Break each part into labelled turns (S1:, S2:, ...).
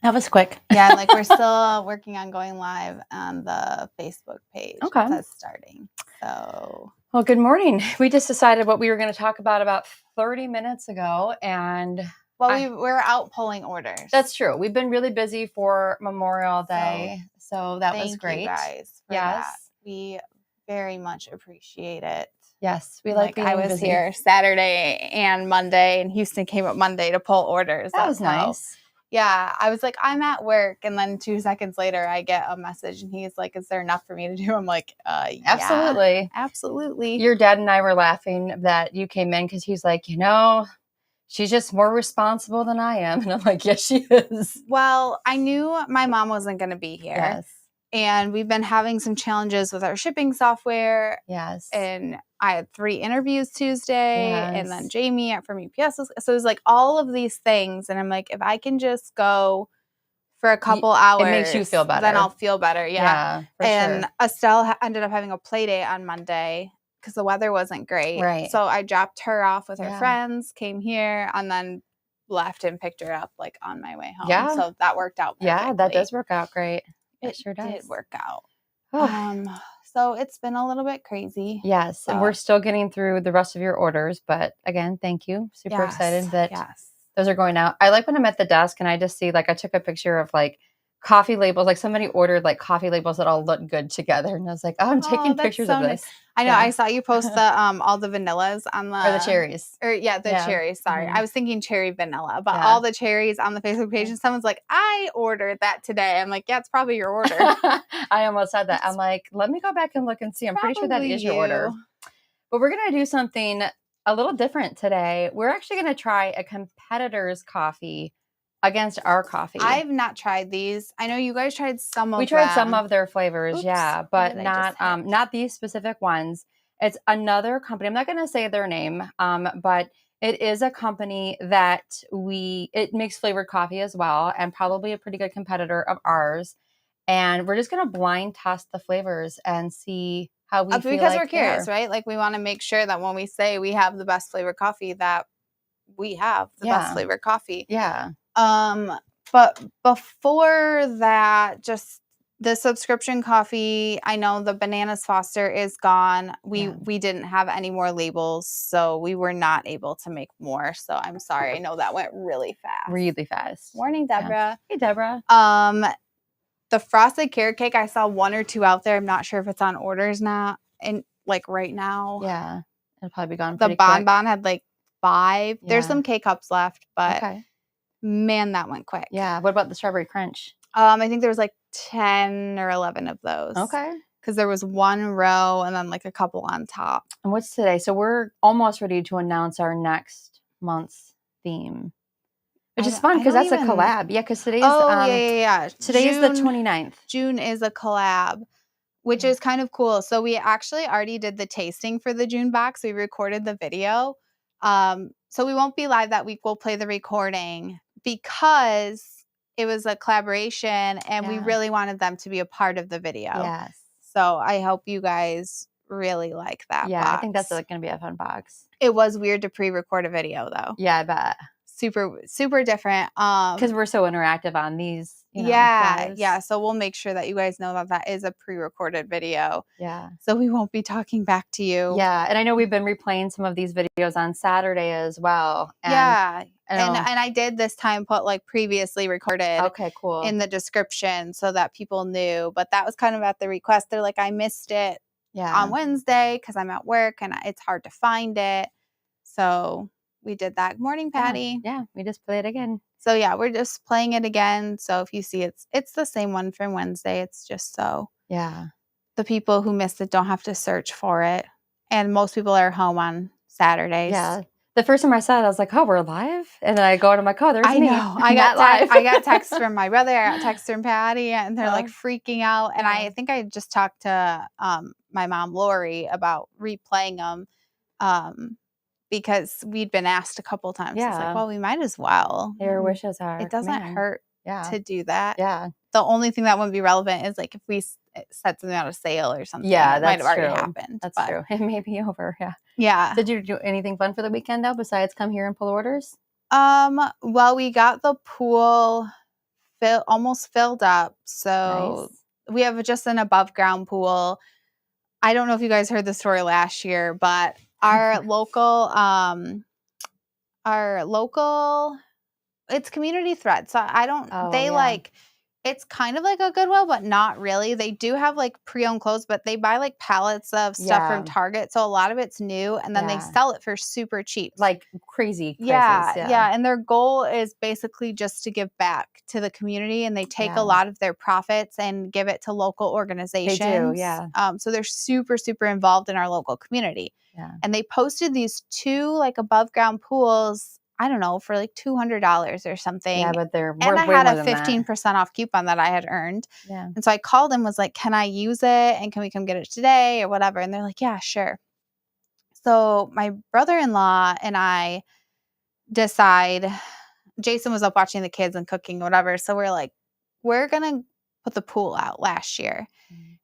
S1: That was quick.
S2: Yeah, like we're still working on going live on the Facebook page.
S1: Okay.
S2: It says starting. So,
S1: well, good morning. We just decided what we were going to talk about 30 minutes ago, and
S2: we're out pulling orders.
S1: That's true. We've been really busy for Memorial Day, so that was great.
S2: Thank you guys for that. We very much appreciate it.
S1: Yes, we like being
S2: I was
S1: busy.
S2: here Saturday and Monday, and Houston came up Monday to pull orders.
S1: That was nice.
S2: Yeah, I was like, I'm at work, and then 2 seconds later, I get a message, and he's like, "Is there enough for me to do?" I'm like,
S1: Absolutely,
S2: yeah, absolutely."
S1: Your dad and I were laughing that you came in because he's like, she's just more responsible than I am, and I'm like, yes, she is.
S2: Well, I knew my mom wasn't going to be here.
S1: Yes.
S2: And we've been having some challenges with our shipping software.
S1: Yes.
S2: And I had 3 interviews Tuesday, and then Jamie from UPS. So it was like all of these things. And I'm like, if I can just go for a couple hours,
S1: it makes you feel better.
S2: Then I'll feel better. Yeah.
S1: And
S2: sure. Estelle ended up having a play date on Monday because the weather wasn't great.
S1: Right.
S2: So I dropped her off with her friends, came here, and then left and picked her up like on my way home. Yeah. So that worked out perfectly.
S1: Yeah, that does work out great.
S2: It sure did work out. So it's been a little bit crazy.
S1: Yes, and we're still getting through the rest of your orders. But again, thank you. Super excited that those are going out. I like when I'm at the desk and I just see, like, I took a picture of like coffee labels. Like somebody ordered like coffee labels that all look good together, and I was like, oh, I'm taking pictures of this.
S2: I know. I saw you post the all the vanillas on the
S1: the cherries.
S2: The cherries. Sorry, I was thinking cherry vanilla, but all the cherries on the Facebook page. And someone's like, I ordered that today. I'm like, yeah, it's probably your order.
S1: I almost said that. I'm like, let me go back and look and see. I'm pretty sure that is your order. But we're gonna do something a little different today. We're actually gonna try a competitor's coffee against our coffee.
S2: I've not tried these. I know you guys tried some of them.
S1: We tried some of their flavors, but not these specific ones. It's another company. I'm not going to say their name, but it is a company that it makes flavored coffee as well, and probably a pretty good competitor of ours. And we're just going to blind test the flavors and see how we feel.
S2: Because we're curious, right? Like we want to make sure that when we say we have the best flavored coffee, that we have the best flavored coffee.
S1: Yeah.
S2: But before that, just the subscription coffee, I know the Bananas Foster is gone. We didn't have any more labels, so we were not able to make more. So I'm sorry. I know that went really fast.
S1: Really fast.
S2: Morning, Deborah.
S1: Hey, Deborah.
S2: The frosted carrot cake, I saw 1 or 2 out there. I'm not sure if it's on orders now. And like right now.
S1: Yeah. It'll probably be gone.
S2: The Bonbon had like 5. Yeah. There's some K-Cups left, but man, that went quick.
S1: Yeah. What about the strawberry crunch?
S2: I think there was like 10 or 11 of those.
S1: Okay.
S2: Because there was 1 row and then like a couple on top.
S1: And what's today? So we're almost ready to announce our next month's theme. Which is fun because that's a collab. Yeah, because today's Today is the 29th.
S2: June is a collab, which is kind of cool. So we actually already did the tasting for the June box. We recorded the video. So we won't be live that week. We'll play the recording because it was a collaboration and we really wanted them to be a part of the video.
S1: Yes.
S2: So I hope you guys really like that box.
S1: I think that's going to be a fun box.
S2: It was weird to pre-record a video though.
S1: Yeah, I bet.
S2: Super, super different.
S1: Because we're so interactive on these.
S2: Yeah. So we'll make sure that you guys know that is a pre-recorded video.
S1: Yeah.
S2: So we won't be talking back to you.
S1: Yeah. And I know we've been replaying some of these videos on Saturday as well.
S2: And I did this time put like previously recorded.
S1: Okay, cool.
S2: In the description so that people knew. But that was kind of at the request. They're like, I missed it on Wednesday because I'm at work and it's hard to find it. So we did that. Morning, Patty.
S1: Yeah, we just played it again.
S2: So yeah, we're just playing it again. So if you see it's the same one from Wednesday. It's just so the people who missed it don't have to search for it. And most people are home on Saturdays.
S1: Yeah. The first time I saw it, I was like, oh, we're live? And then I go to my there's me.
S2: I know. I got texts from my brother. I got texts from Patty, and they're like freaking out. And I think I just talked to my mom, Lori, about replaying them. Because we'd been asked a couple times. Yeah. It's like, well, we might as well.
S1: Your wishes are.
S2: It doesn't hurt to do that.
S1: Yeah.
S2: The only thing that wouldn't be relevant is like if we set something on a sale or something.
S1: Yeah,
S2: it might have already happened.
S1: That's true. It may be over. Yeah.
S2: Yeah.
S1: Did you do anything fun for the weekend though besides come here and pull orders?
S2: Well, we got the pool almost filled up. So
S1: Nice.
S2: we have just an above ground pool. I don't know if you guys heard the story last year, but our local, it's community thread. So they
S1: yeah.
S2: like, it's kind of like a Goodwill, but not really. They do have like pre-owned clothes, but they buy like pallets of stuff from Target. So a lot of it's new, and then they sell it for super cheap.
S1: Like crazy
S2: prices.
S1: Yeah.
S2: Yeah. And their goal is basically just to give back to the community, and they take a lot of their profits and give it to local organizations.
S1: They do, yeah.
S2: So they're super, super involved in our local community.
S1: Yeah.
S2: And they posted these 2 like above ground pools, I don't know, for like $200 or something.
S1: Yeah, but they're
S2: and I
S1: way
S2: had
S1: more
S2: a
S1: than that.
S2: 15% off coupon that I had earned.
S1: Yeah.
S2: And so I called and was like, can I use it? And can we come get it today or whatever? And they're like, yeah, sure. So my brother-in-law and I decide, Jason was up watching the kids and cooking, whatever. So we're like, we're going to put the pool out last year.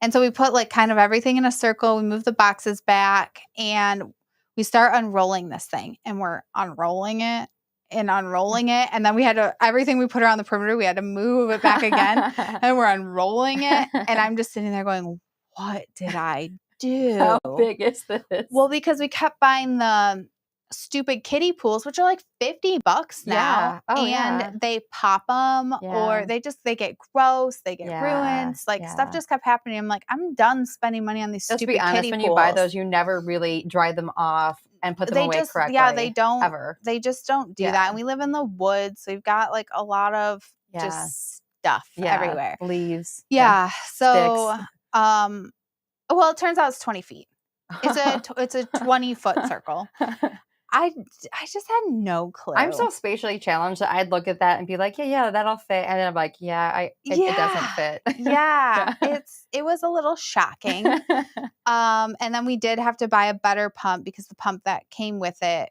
S2: And so we put like kind of everything in a circle. We move the boxes back and we start unrolling this thing, and we're unrolling it and unrolling it. And then we had to, everything we put around the perimeter, we had to move it back again, and we're unrolling it. And I'm just sitting there going, what did I do?
S1: How big is this?
S2: Well, because we kept buying the stupid kiddie pools, which are like $50 now.
S1: Yeah. Oh,
S2: and
S1: yeah.
S2: they pop them, or they get gross, they get ruined. Like stuff just kept happening. I'm like, I'm done spending money on these
S1: Let's
S2: stupid
S1: be honest,
S2: kiddie
S1: when
S2: pools.
S1: you buy those, you never really dry them off and put them away correctly.
S2: Yeah, they don't.
S1: Ever.
S2: They just don't do that. And we live in the woods, so we've got like a lot of just stuff everywhere.
S1: Leaves.
S2: Yeah. So,
S1: sticks.
S2: well, it turns out it's 20 feet. It's a 20-foot circle. I just had no clue.
S1: I'm so spatially challenged that I'd look at that and be like, yeah, that'll fit. And then I'm like, it doesn't fit.
S2: Yeah. It was a little shocking. And then we did have to buy a better pump, because the pump that came with it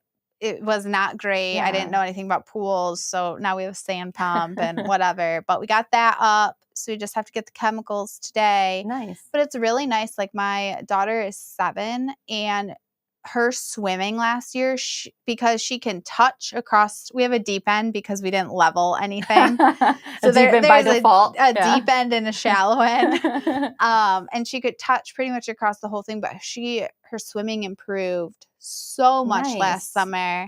S2: was not great. I didn't know anything about pools. So now we have a sand pump and whatever, but we got that up. So we just have to get the chemicals today.
S1: Nice.
S2: But it's really nice. Like my daughter is 7, and her swimming last year, because she can touch across, we have a deep end because we didn't level anything. So
S1: there's by default.
S2: a deep end and a shallow end. And she could touch pretty much across the whole thing, but her swimming improved so much last summer.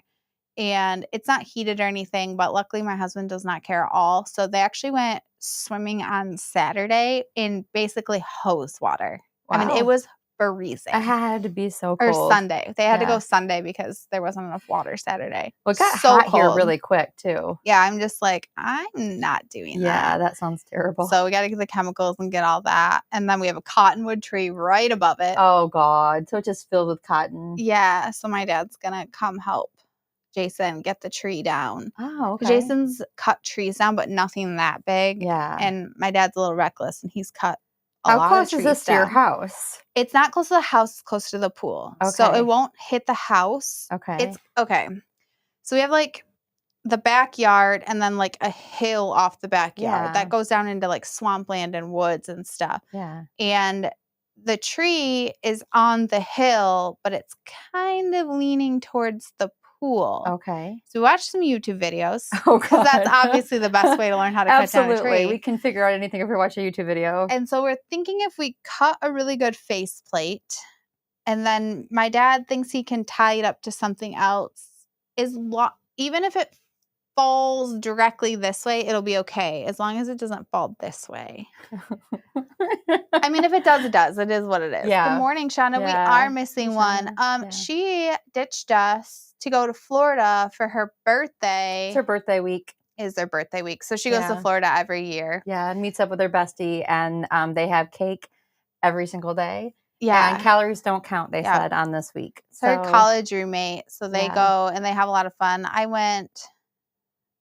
S2: And it's not heated or anything, but luckily my husband does not care at all. So they actually went swimming on Saturday in basically hose water. Wow. I mean, it was freezing.
S1: It had to be so cold.
S2: Or Sunday. They had to go Sunday because there wasn't enough water Saturday.
S1: Well, it got hot here really quick too.
S2: Yeah, I'm just like, I'm not doing that.
S1: Yeah, that sounds terrible.
S2: So we got to get the chemicals and get all that. And then we have a cottonwood tree right above it.
S1: Oh, God. So it's just filled with cotton.
S2: Yeah. So my dad's going to come help Jason get the tree down.
S1: Oh, okay.
S2: Jason's cut trees down, but nothing that big.
S1: Yeah.
S2: And my dad's a little reckless, and he's cut
S1: How close is this to your house?
S2: It's not close to the house, close to the pool. Okay. So it won't hit the house.
S1: Okay.
S2: It's okay. So we have like the backyard, and then like a hill off the backyard that goes down into like swampland and woods and stuff.
S1: Yeah.
S2: And the tree is on the hill, but it's kind of leaning towards the pool.
S1: Okay.
S2: So we watched some YouTube videos, because that's obviously the best way to learn how to cut down a tree.
S1: We can figure out anything if we watch a YouTube video.
S2: And so we're thinking, if we cut a really good faceplate, and then my dad thinks he can tie it up to something else, even if it falls directly this way, it'll be okay, as long as it doesn't fall this way. I mean, if it does, it does. It is what it is.
S1: Yeah.
S2: Good morning, Shauna. Yeah. We are missing one. She ditched us to go to Florida for her birthday.
S1: It's her birthday week.
S2: Is their birthday week. So she goes to Florida every year.
S1: Yeah, and meets up with her bestie, and they have cake every single day.
S2: Yeah.
S1: And calories don't count, they said, on this week.
S2: So her college roommate. So they go and they have a lot of fun. I went,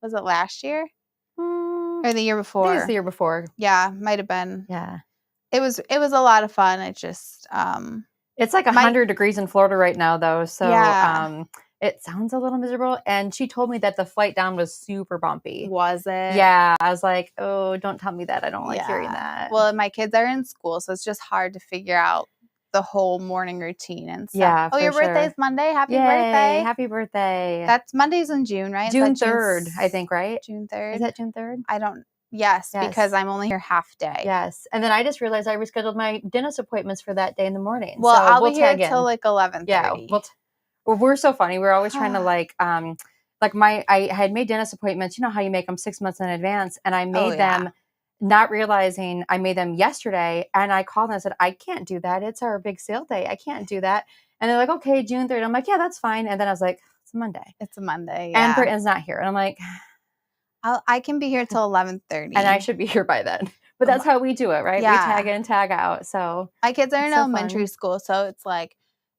S2: was it last year? Or the year before?
S1: I think it was the year before.
S2: Yeah, might have been.
S1: Yeah.
S2: It was a lot of fun. It just
S1: it's like 100 degrees in Florida right now, though. So it sounds a little miserable. And she told me that the flight down was super bumpy.
S2: Was it?
S1: Yeah. I was like, oh, don't tell me that. I don't like hearing that.
S2: Well, my kids are in school, so it's just hard to figure out the whole morning routine and stuff.
S1: Yeah.
S2: Oh, your birthday's Monday. Happy birthday.
S1: Happy birthday.
S2: That's Monday's in June, right?
S1: June 3rd, I think, right?
S2: June 3rd.
S1: Is that June 3rd?
S2: I don't Yes, because I'm only here half day.
S1: Yes. And then I just realized I rescheduled my dentist appointments for that day in the morning.
S2: Well,
S1: so
S2: I'll
S1: we'll
S2: be here
S1: tag in.
S2: till like 11:30.
S1: Yeah. We're so funny. We're always trying to I had made dentist appointments. You know how you make them 6 months in advance, and I made them not realizing I made them yesterday. And I called and I said, I can't do that. It's our big sale day. I can't do that. And they're like, okay, June 3rd. I'm like, yeah, that's fine. And then I was like, it's a Monday.
S2: It's a Monday.
S1: And
S2: Yeah.
S1: Britain's not here. And I'm like,
S2: I can be here till 11:30.
S1: and I should be here by then. But that's how we do it, right?
S2: Yeah.
S1: We tag in, tag out. So
S2: my kids are in elementary school, so it's like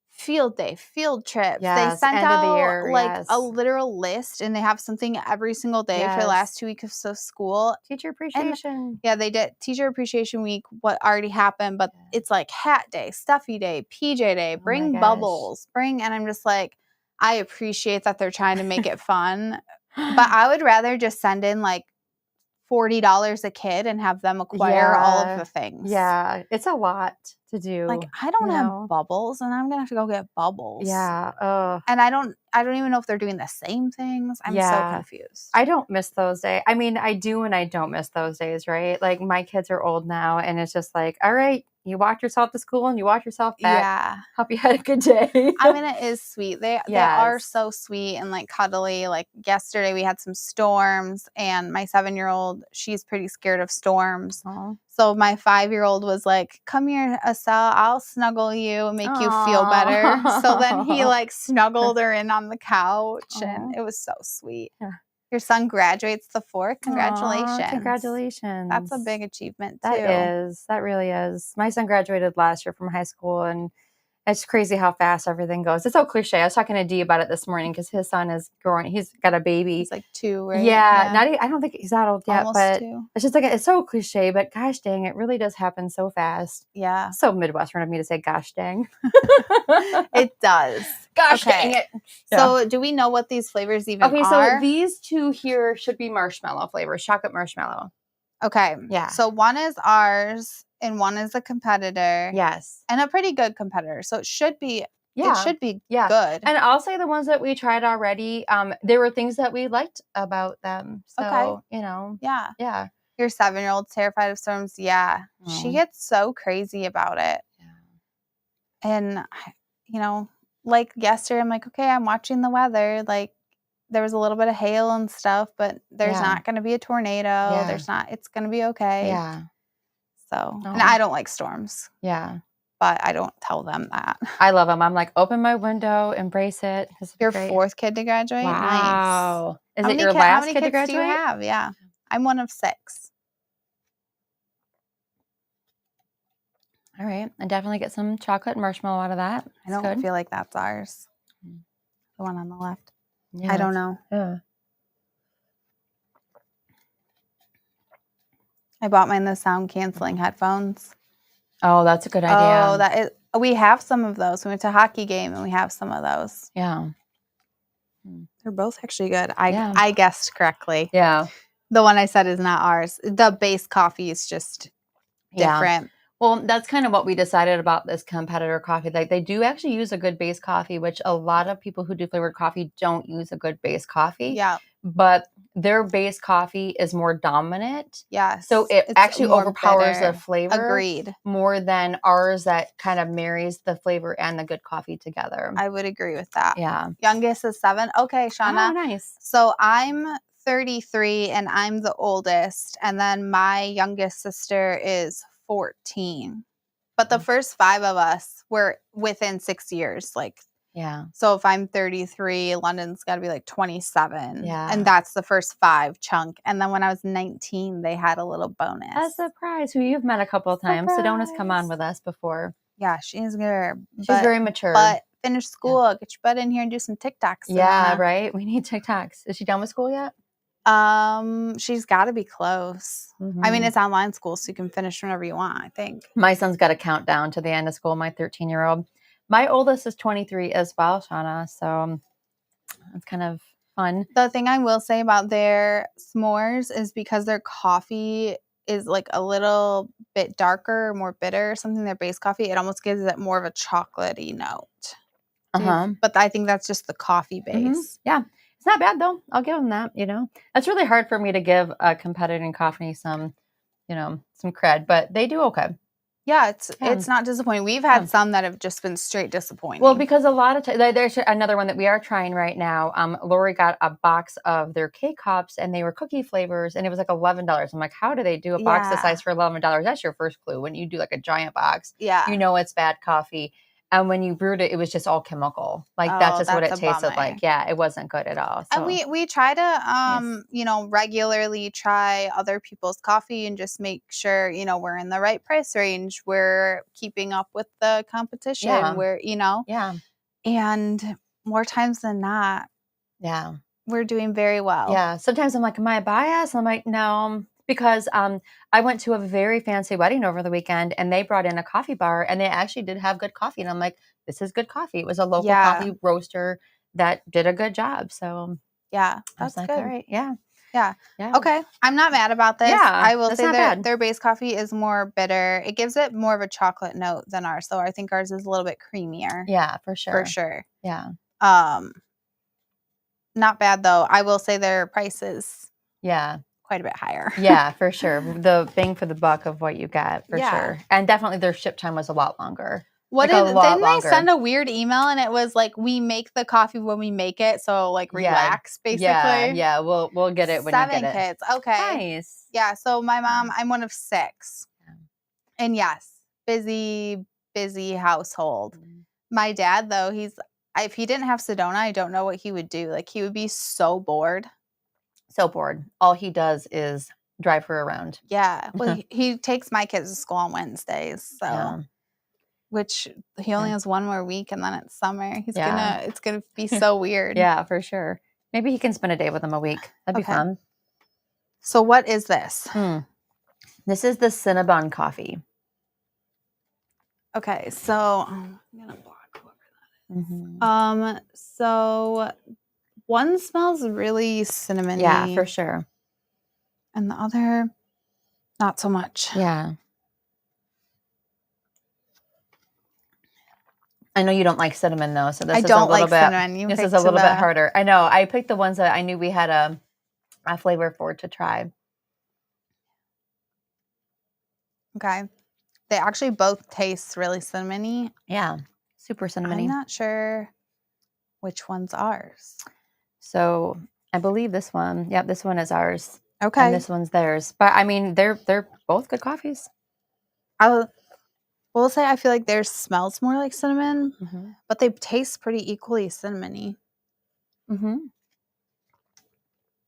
S2: field day, field trips.
S1: Yes,
S2: they sent
S1: end
S2: out
S1: of the year,
S2: like a literal list, and they have something every single day for the last 2 weeks of school.
S1: Teacher appreciation.
S2: Yeah, they did Teacher Appreciation Week, what already happened, but it's like hat day, stuffy day, PJ day, bring bubbles, and I'm just like, I appreciate that they're trying to make it fun, but I would rather just send in like $40 a kid and have them acquire all of the things.
S1: Yeah, it's a lot to do.
S2: Like, I don't have bubbles, and I'm gonna have to go get bubbles.
S1: Yeah.
S2: And I don't even know if they're doing the same things. I'm so confused.
S1: I don't miss those days. I mean, I do and I don't miss those days, right? Like, my kids are old now, and it's just like, all right, you walk yourself to school and you walk yourself back.
S2: Yeah.
S1: Hope you had a good day.
S2: I mean, it is sweet. They are so sweet and like cuddly. Like yesterday we had some storms, and my 7-year-old, she's pretty scared of storms.
S1: Aww.
S2: So my 5-year-old was like, come here, Estelle, I'll snuggle you and make you feel better. So then he like snuggled her in on the couch, and it was so sweet. Yeah. Your son graduates the 4th. Congratulations.
S1: Aww, congratulations.
S2: That's a big achievement too.
S1: That really is. My son graduated last year from high school, and it's crazy how fast everything goes. It's so cliche. I was talking to Dee about it this morning because his son is growing. He's got a baby.
S2: He's like 2, right?
S1: Yeah. I don't think he's that old yet.
S2: Almost
S1: but
S2: 2.
S1: It's just like, it's so cliche, but gosh dang, it really does happen so fast.
S2: Yeah.
S1: It's so Midwestern of me to say gosh dang.
S2: It does.
S1: Gosh dang it.
S2: So do we know what these flavors even are?
S1: Okay, so these two here should be marshmallow flavors, chocolate marshmallow.
S2: Okay.
S1: Yeah.
S2: So one is ours and one is a competitor.
S1: Yes.
S2: And a pretty good competitor. So it should be good.
S1: And I'll say the ones that we tried already, there were things that we liked about them. So,
S2: Yeah.
S1: Yeah.
S2: Your 7-year-old's terrified of storms. Yeah. She gets so crazy about it. Yeah. And, like yesterday, I'm like, okay, I'm watching the weather. Like, there was a little bit of hail and stuff, but there's not going to be a tornado. Yeah. It's going to be okay.
S1: Yeah.
S2: So, and I don't like storms.
S1: Yeah.
S2: But I don't tell them that.
S1: I love them. I'm like, open my window, embrace it.
S2: Your 4th kid to graduate?
S1: Wow.
S2: Nice.
S1: Is it your last kid to graduate?
S2: How many kids do you have? Yeah. I'm one of 6.
S1: All right. I definitely get some chocolate and marshmallow out of that.
S2: I don't feel like that's ours. The one on the left.
S1: Yeah,
S2: I don't know.
S1: Yeah.
S2: I bought mine the sound canceling headphones.
S1: Oh, that's a good idea.
S2: We have some of those. We went to a hockey game and we have some of those.
S1: Yeah.
S2: They're both actually good. I guessed correctly.
S1: Yeah.
S2: The one I said is not ours. The base coffee is just different.
S1: Well, that's kind of what we decided about this competitor coffee. Like, they do actually use a good base coffee, which a lot of people who do flavored coffee don't use a good base coffee.
S2: Yeah.
S1: But their base coffee is more dominant.
S2: Yes.
S1: So it's actually overpowers the flavor.
S2: Agreed.
S1: More than ours that kind of marries the flavor and the good coffee together.
S2: I would agree with that.
S1: Yeah.
S2: Youngest is 7. Okay, Shauna.
S1: Oh, nice.
S2: So I'm 33 and I'm the oldest. And then my youngest sister is 14. But the first 5 of us were within 6 years. Like,
S1: yeah.
S2: So if I'm 33, London's got to be like 27.
S1: Yeah.
S2: And that's the first 5 chunk. And then when I was 19, they had a little bonus.
S1: A surprise. Who you've met a couple of times. Sedona's come on with us before.
S2: Yeah, she's good.
S1: She's very mature.
S2: But finish school. Yeah. Get your butt in here and do some TikToks.
S1: Yeah, right? We need TikToks. Is she done with school yet?
S2: She's got to be close. I mean, it's online school, so you can finish whenever you want, I think.
S1: My son's got a countdown to the end of school, my 13-year-old. My oldest is 23 as well, Shauna, so it's kind of fun.
S2: The thing I will say about their s'mores is because their coffee is like a little bit darker, more bitter, something their base coffee, it almost gives it more of a chocolatey note. But I think that's just the coffee base.
S1: Yeah. It's not bad though. I'll give them that, It's really hard for me to give a competitor in coffee some cred, but they do okay.
S2: Yeah, it's not disappointing. We've had some that have just been straight disappointing.
S1: Well, because a lot of times, there's another one that we are trying right now. Lori got a box of their K-Cups, and they were cookie flavors, and it was like $11. I'm like, how do they do a box this size for $11? That's your first clue. When you do like a giant box, it's bad coffee. And when you brewed it, it was just all chemical. Like that's just what it tasted like. Yeah, it wasn't good at all. So.
S2: And we try to, regularly try other people's coffee and just make sure, we're in the right price range. We're keeping up with the competition.
S1: Yeah.
S2: We're,
S1: Yeah.
S2: And more times than not.
S1: Yeah.
S2: We're doing very well.
S1: Yeah. Sometimes I'm like, am I biased? I'm like, no. Because I went to a very fancy wedding over the weekend, and they brought in a coffee bar, and they actually did have good coffee. And I'm like, this is good coffee. It was a local coffee roaster that did a good job. So
S2: that's
S1: like,
S2: good.
S1: all right. Yeah.
S2: Okay. I'm not mad about this.
S1: Yeah,
S2: I will say their base coffee is more bitter. It gives it more of a chocolate note than ours. So I think ours is a little bit creamier.
S1: Yeah, for sure.
S2: For sure.
S1: Yeah.
S2: Not bad though. I will say their prices.
S1: Yeah.
S2: Quite a bit higher.
S1: Yeah, for sure. The bang for the buck of what you got, for sure. And definitely their ship time was a lot longer.
S2: Didn't they send a weird email and it was like, we make the coffee when we make it, so like relax, basically.
S1: Yeah, we'll get it when you get it.
S2: 7 kids. Okay.
S1: Nice.
S2: Yeah, so my mom, I'm one of 6. And yes, busy household. My dad though, if he didn't have Sedona, I don't know what he would do. Like he would be so bored.
S1: So bored. All he does is drive her around.
S2: Yeah. Well, he takes my kids to school on Wednesdays. So, which he only has one more week, and then it's summer. It's gonna be so weird.
S1: Yeah, for sure. Maybe he can spend a day with them a week. That'd be fun.
S2: So what is this?
S1: This is the Cinnabon coffee.
S2: Okay, so I'm gonna block whoever that is. So one smells really cinnamony.
S1: Yeah, for sure.
S2: And the other, not so much.
S1: Yeah. I know you don't like cinnamon though, so this is a little bit.
S2: Cinnamon.
S1: This is a little bit harder. I know. I picked the ones that I knew we had a flavor for to try.
S2: Okay. They actually both taste really cinnamony.
S1: Yeah, super cinnamony.
S2: I'm not sure which one's ours.
S1: So I believe this one. Yep, this one is ours.
S2: Okay.
S1: And this one's theirs. But I mean, they're both good coffees.
S2: I will say I feel like theirs smells more like cinnamon, but they taste pretty equally cinnamony. And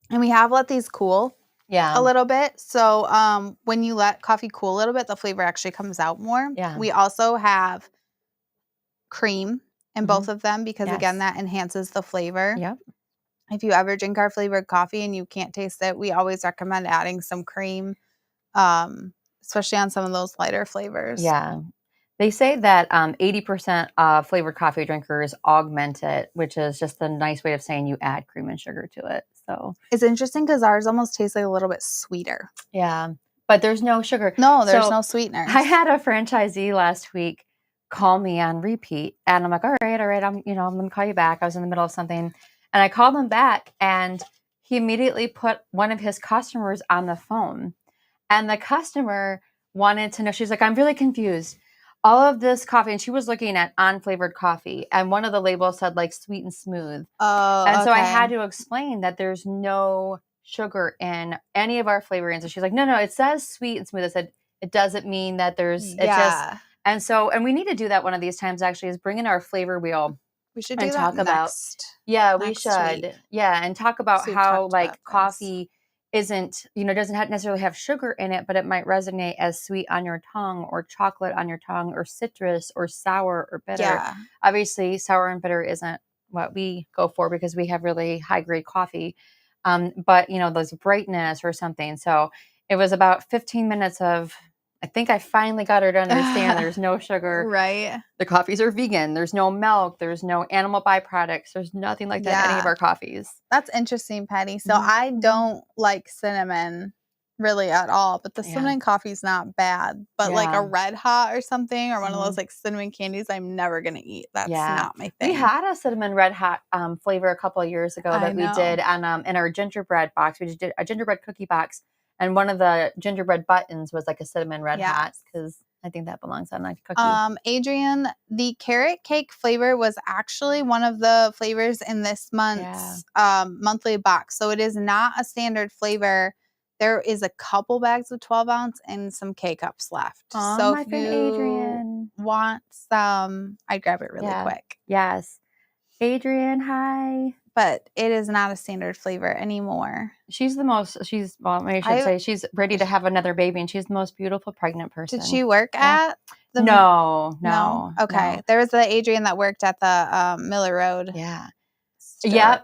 S2: we have let these cool a little bit. So when you let coffee cool a little bit, the flavor actually comes out more.
S1: Yeah.
S2: We also have cream in both of them because, again, that enhances the flavor.
S1: Yep.
S2: If you ever drink our flavored coffee and you can't taste it, we always recommend adding some cream, especially on some of those lighter flavors.
S1: Yeah. They say that 80% of flavored coffee drinkers augment it, which is just a nice way of saying you add cream and sugar to it. So
S2: it's interesting because ours almost tastes like a little bit sweeter.
S1: Yeah. But there's no sugar.
S2: No, there's no sweeteners.
S1: I had a franchisee last week call me on repeat, and I'm like, all right, I'm going to call you back. I was in the middle of something, and I called him back, and he immediately put one of his customers on the phone, and the customer wanted to know. She's like, I'm really confused. All of this coffee, and she was looking at unflavored coffee, and one of the labels said like sweet and smooth.
S2: Oh,
S1: and so I had to explain that there's no sugar in any of our flavorings. And she's like, no, it says sweet and smooth. I said, it doesn't mean that there's, it just, and we need to do that one of these times actually, is bring in our flavor wheel.
S2: We should do that next.
S1: We should. Week. Yeah. And talk about how like coffee isn't, doesn't necessarily have sugar in it, but it might resonate as sweet on your tongue, or chocolate on your tongue, or citrus, or sour, or bitter.
S2: Yeah.
S1: Obviously sour and bitter isn't what we go for because we have really high grade coffee. But there's brightness or something. So it was about 15 minutes of, I think I finally got her to understand there's no sugar.
S2: Right.
S1: The coffees are vegan. There's no milk. There's no animal byproducts. There's nothing like that in any of our coffees.
S2: That's interesting, Patty. So I don't like cinnamon really at all. But the cinnamon coffee is not bad. But like a red hot or something, or one of those like cinnamon candies, I'm never gonna eat. That's not my thing.
S1: We had a cinnamon red hot flavor a couple of years ago that we did on in our gingerbread box. We just did a gingerbread cookie box, and one of the gingerbread buttons was like a cinnamon red hot because I think that belongs on a cookie.
S2: Adrian, the carrot cake flavor was actually one of the flavors in this month's monthly box. So it is not a standard flavor. There is a couple bags of 12 ounce and some K-Cups left.
S1: Oh,
S2: so
S1: my
S2: if
S1: friend
S2: you
S1: Adrian
S2: want some, I'd grab it really quick.
S1: Yes. Adrian, hi.
S2: But it is not a standard flavor anymore.
S1: She's the most, well, I should say, she's ready to have another baby, and she's the most beautiful pregnant person.
S2: Did she work at the...
S1: No.
S2: Okay. There was the Adrian that worked at the Miller Road.
S1: Yeah.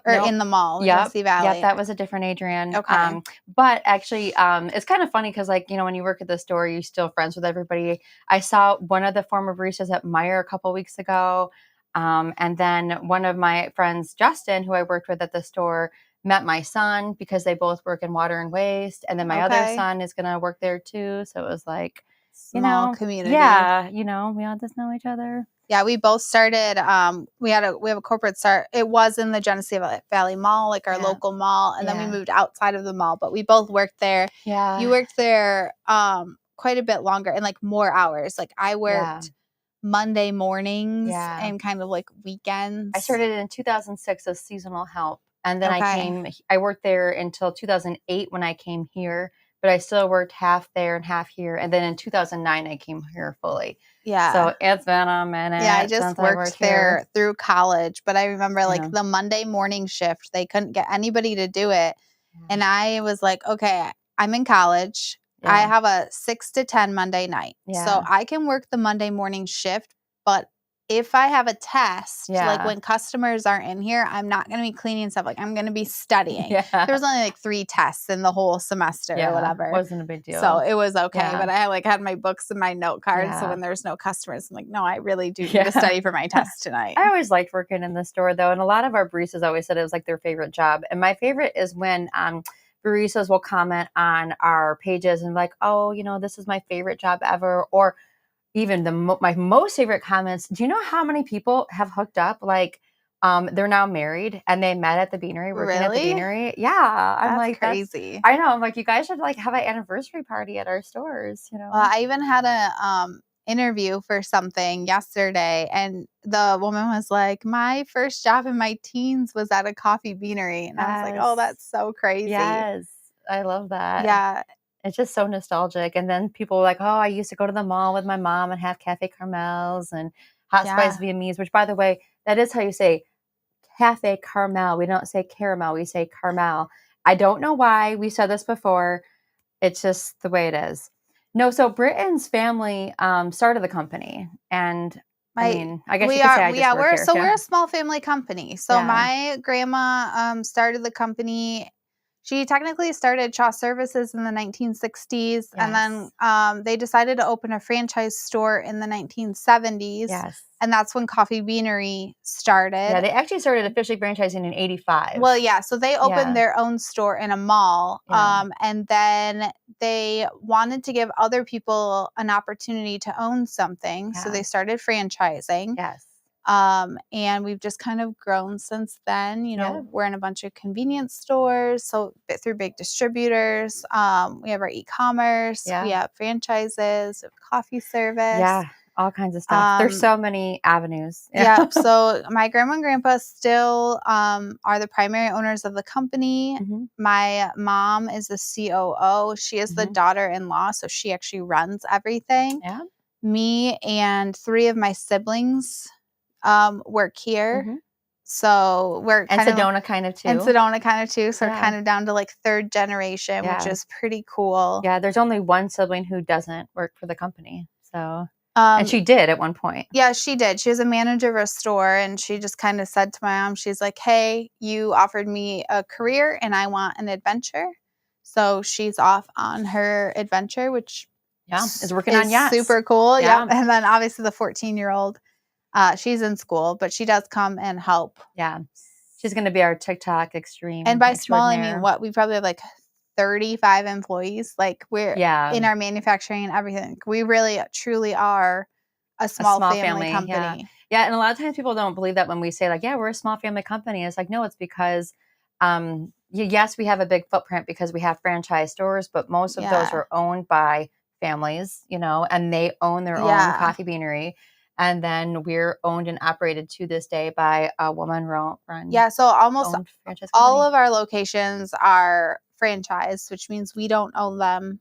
S2: Or in the mall, Genesee Valley.
S1: Yeah, that was a different Adrian.
S2: Okay.
S1: But actually, it's kind of funny because, like, you know, when you work at the store, you're still friends with everybody. I saw one of the former baristas at Meyer a couple weeks ago. And then one of my friends, Justin, who I worked with at the store, met my son because they both work in water and waste. And then my other son is going to work there too. So it was like,
S2: small community.
S1: Yeah. You know, we all just know each other.
S2: Yeah, we both started, we have a corporate start. It was in the Genesee Valley Mall, like our local mall. And then we moved outside of the mall, but we both worked there.
S1: Yeah.
S2: You worked there quite a bit longer and like more hours. Like I worked Monday mornings and kind of like weekends.
S1: I started in 2006 as seasonal help. And then I worked there until 2008 when I came here, but I still worked half there and half here. And then in 2009, I came here fully.
S2: Yeah.
S1: So it's been a minute.
S2: Yeah, I just worked there through college. But I remember like the Monday morning shift, they couldn't get anybody to do it. And I was like, okay, I'm in college. I have a 6 to 10 Monday night. So I can work the Monday morning shift. But if I have a test, like when customers aren't in here, I'm not going to be cleaning stuff. Like I'm going to be studying. There was only like 3 tests in the whole semester or whatever.
S1: It wasn't a big deal.
S2: So it was okay. But I like had my books and my note cards. So when there's no customers, I'm like, no, I really do need to study for my test tonight.
S1: I always liked working in the store though. And a lot of our baristas always said it was like their favorite job. And my favorite is when baristas will comment on our pages and like, oh, you know, this is my favorite job ever. Or even my most favorite comments. Do you know how many people have hooked up? Like, they're now married and they met at the Beanery, working at the Beanery. Yeah, I'm like
S2: crazy.
S1: I know. I'm like, you guys should like have an anniversary party at our stores. You know.
S2: Well, I even had a interview for something yesterday, and the woman was like, "My first job in my teens was at a Coffee Beanery," and I was like, "Oh, that's so crazy."
S1: Yes, I love that.
S2: Yeah.
S1: It's just so nostalgic. And then people were like, oh, I used to go to the mall with my mom and have Cafe Carmel's and Hot Spice Vietnamese, which, by the way, that is how you say Cafe Carmel. We don't say caramel. We say Carmel. I don't know why. We said this before. It's just the way it is. No, so Britton's family started the company. And I mean, I guess you could say I just work here.
S2: So we're a small family company. So my grandma started the company. She technically started Shaw Services in the 1960s, and then they decided to open a franchise store in the 1970s.
S1: Yes.
S2: And that's when Coffee Beanery started.
S1: Yeah, they actually started officially franchising in 85.
S2: Well, yeah, so they opened their own store in a mall, and then they wanted to give other people an opportunity to own something, so they started franchising.
S1: Yes.
S2: And we've just kind of grown since then. You know, we're in a bunch of convenience stores, so through big distributors. We have our e-commerce, we have franchises, we have coffee service.
S1: Yeah, all kinds of stuff. There's so many avenues.
S2: Yeah. So my grandma and grandpa still are the primary owners of the company.
S1: Mm-hmm.
S2: My mom is the COO. She is the daughter-in-law, so she actually runs everything.
S1: Yeah.
S2: Me and 3 of my siblings work here.
S1: Mm-hmm.
S2: So we're
S1: and Sedona kind of too.
S2: And Sedona kind of too. So we're kind of down to like 3rd generation, which is pretty cool.
S1: Yeah, there's only one sibling who doesn't work for the company. So and she did at one point.
S2: Yeah, she did. She was a manager of a store, and she just kind of said to my mom, she's like, hey, you offered me a career and I want an adventure. So she's off on her adventure, which
S1: is working on yachts.
S2: Super cool. Yeah. And then obviously the 14-year-old, she's in school, but she does come and help.
S1: Yeah. She's going to be our TikTok extreme.
S2: And by small, I mean, we probably have like 35 employees. Like we're in our manufacturing and everything. We really truly are a small family company.
S1: Yeah. And a lot of times people don't believe that when we say like, yeah, we're a small family company. It's like, no, it's because, yes, we have a big footprint because we have franchise stores, but most of those are owned by families, and they own their own Coffee Beanery. And then we're owned and operated to this day by a woman run.
S2: Yeah. So almost all of our locations are franchise, which means we don't own them.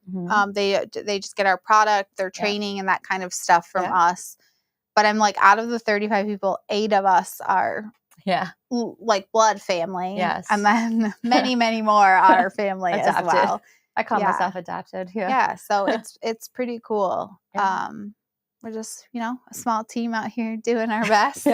S2: They just get our product, their training and that kind of stuff from us. But I'm like, out of the 35 people, 8 of us are like blood family.
S1: Yes.
S2: And then many, many more are family as well.
S1: I call myself adopted.
S2: Yeah. So it's pretty cool. We're just, a small team out here doing our best.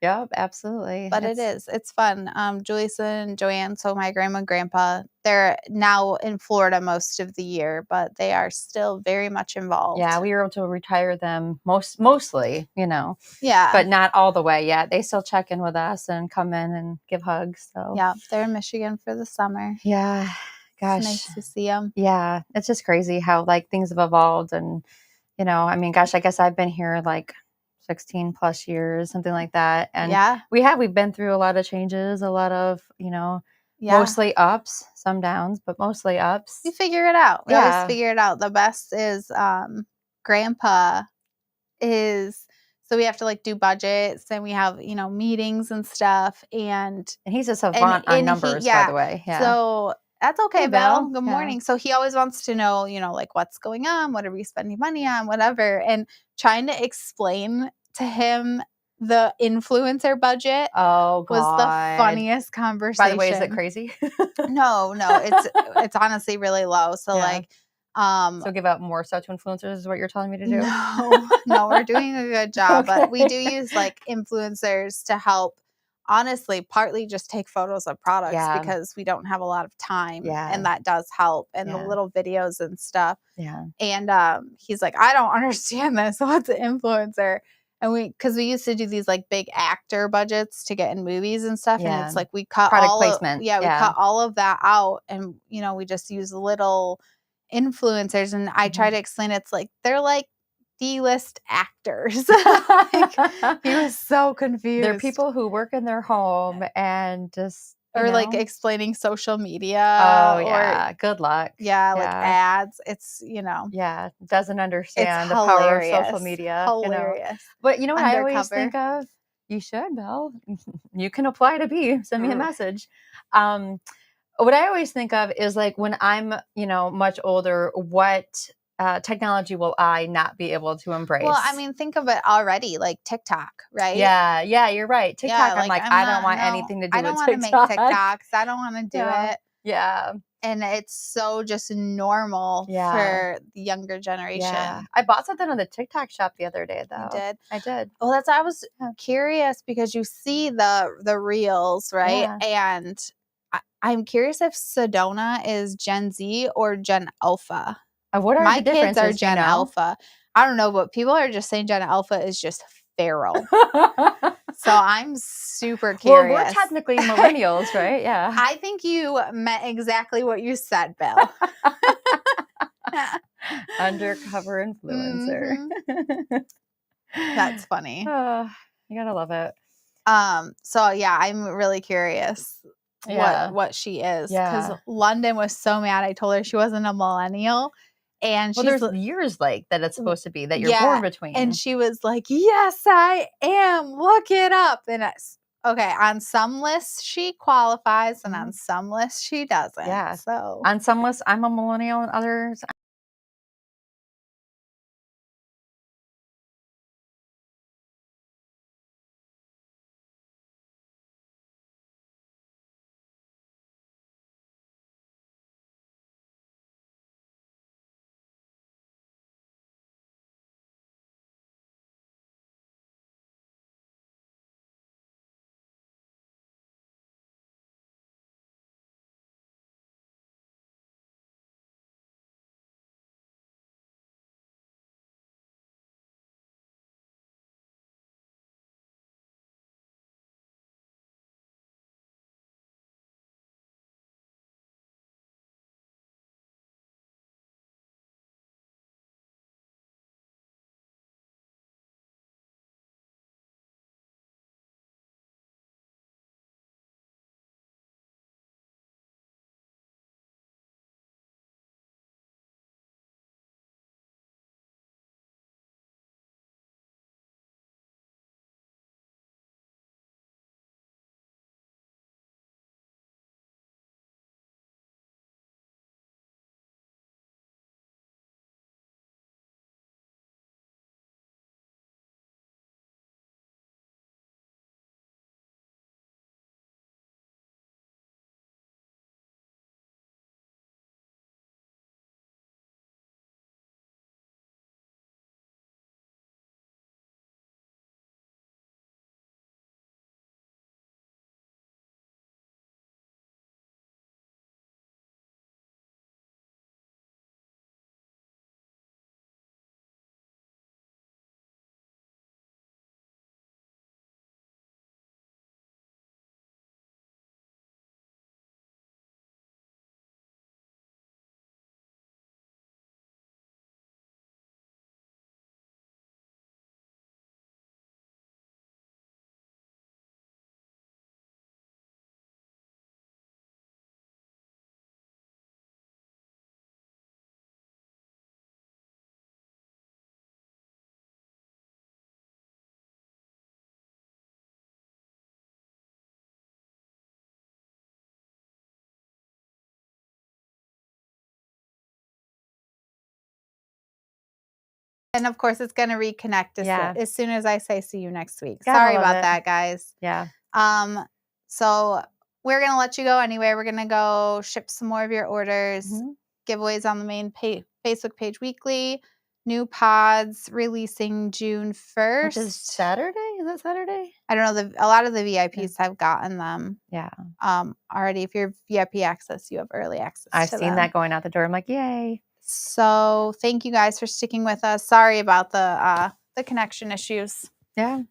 S1: Yep, absolutely.
S2: But it's fun. Julissa and Joanne, so my grandma and grandpa, they're now in Florida most of the year, but they are still very much involved.
S1: Yeah, we were able to retire them mostly,
S2: Yeah.
S1: but not all the way yet. They still check in with us and come in and give hugs. So
S2: yeah, they're in Michigan for the summer.
S1: Yeah. Gosh.
S2: It's nice to see them.
S1: Yeah. It's just crazy how like things have evolved. And, I mean, gosh, I guess I've been here like 16 plus years, something like that. And we've been through a lot of changes, a lot of, mostly ups, some downs, but mostly ups.
S2: We figure it out. We always figure it out. The best is grandpa is, so we have to like do budgets and we have, meetings and stuff. And
S1: he's a savant on numbers, by the way. Yeah.
S2: So that's okay, hey, Bill. Good morning. So he always wants to know, like what's going on, what are we spending money on, whatever. And trying to explain to him the influencer budget was the funniest conversation.
S1: By the way, is it crazy?
S2: No, it's honestly really low. So like,
S1: so give out more stuff to influencers is what you're telling me to do?
S2: No, we're doing a good job, but we do use like influencers to help. Honestly, partly just take photos of products because we don't have a lot of time and that does help, and the little videos and stuff.
S1: Yeah.
S2: And he's like, I don't understand this. What's an influencer? And because we used to do these like big actor budgets to get in movies and stuff. And it's like, we cut
S1: product placement.
S2: We cut all of that out and, we just use little influencers. And I try to explain, it's like, they're like D-list actors. Like, he was so confused.
S1: They're people who work in their home and just
S2: like explaining social media.
S1: Oh yeah, good luck.
S2: Yeah, like ads. It's
S1: doesn't understand the power of social media.
S2: Hilarious.
S1: But what I always think of? You should, Bill. You can apply to be. Send me a message. What I always think of is like when I'm much older, what technology will I not be able to embrace?
S2: Well, I mean, think of it already, like TikTok, right?
S1: Yeah, you're right. TikTok, I'm like, I don't want anything to do with TikTok.
S2: I don't want to make TikToks. I don't want to do it.
S1: Yeah.
S2: And it's so just normal for the younger generation.
S1: Yeah. I bought something on the TikTok shop the other day, though.
S2: You did?
S1: I did.
S2: Well, I was curious because you see the reels, right? Yeah. And I'm curious if Sedona is Gen Z or Gen Alpha.
S1: What are
S2: my
S1: the
S2: kids are Gen Alpha. I don't know, but people are just saying Gen Alpha is just feral. So I'm super curious.
S1: Well, we're technically millennials, right? Yeah.
S2: I think you meant exactly what you said, Bill.
S1: Undercover influencer.
S2: Mm-hmm. That's funny.
S1: Oh, you gotta love it.
S2: So yeah, I'm really curious what she is. Because London was so mad. I told her she wasn't a millennial. And
S1: there's years like that it's supposed to be that you're born between.
S2: And she was like, yes, I am. Look it up. And on some lists she qualifies and on some lists she doesn't.
S1: Yeah.
S2: So
S1: on some lists I'm a millennial and others
S2: And of course, it's going to reconnect as soon as I say see you next week. Sorry about that, guys.
S1: Yeah.
S2: So we're going to let you go anyway. We're going to go ship some more of your orders. Giveaways on the main Facebook page weekly. New pods releasing June 1st.
S1: Which is Saturday? Is that Saturday?
S2: I don't know. A lot of the VIPs have gotten them.
S1: Yeah.
S2: Already. If you're VIP access, you have early access
S1: I've seen that going out the door. I'm like, yay.
S2: So thank you guys for sticking with us. Sorry about the connection issues.
S1: Yeah.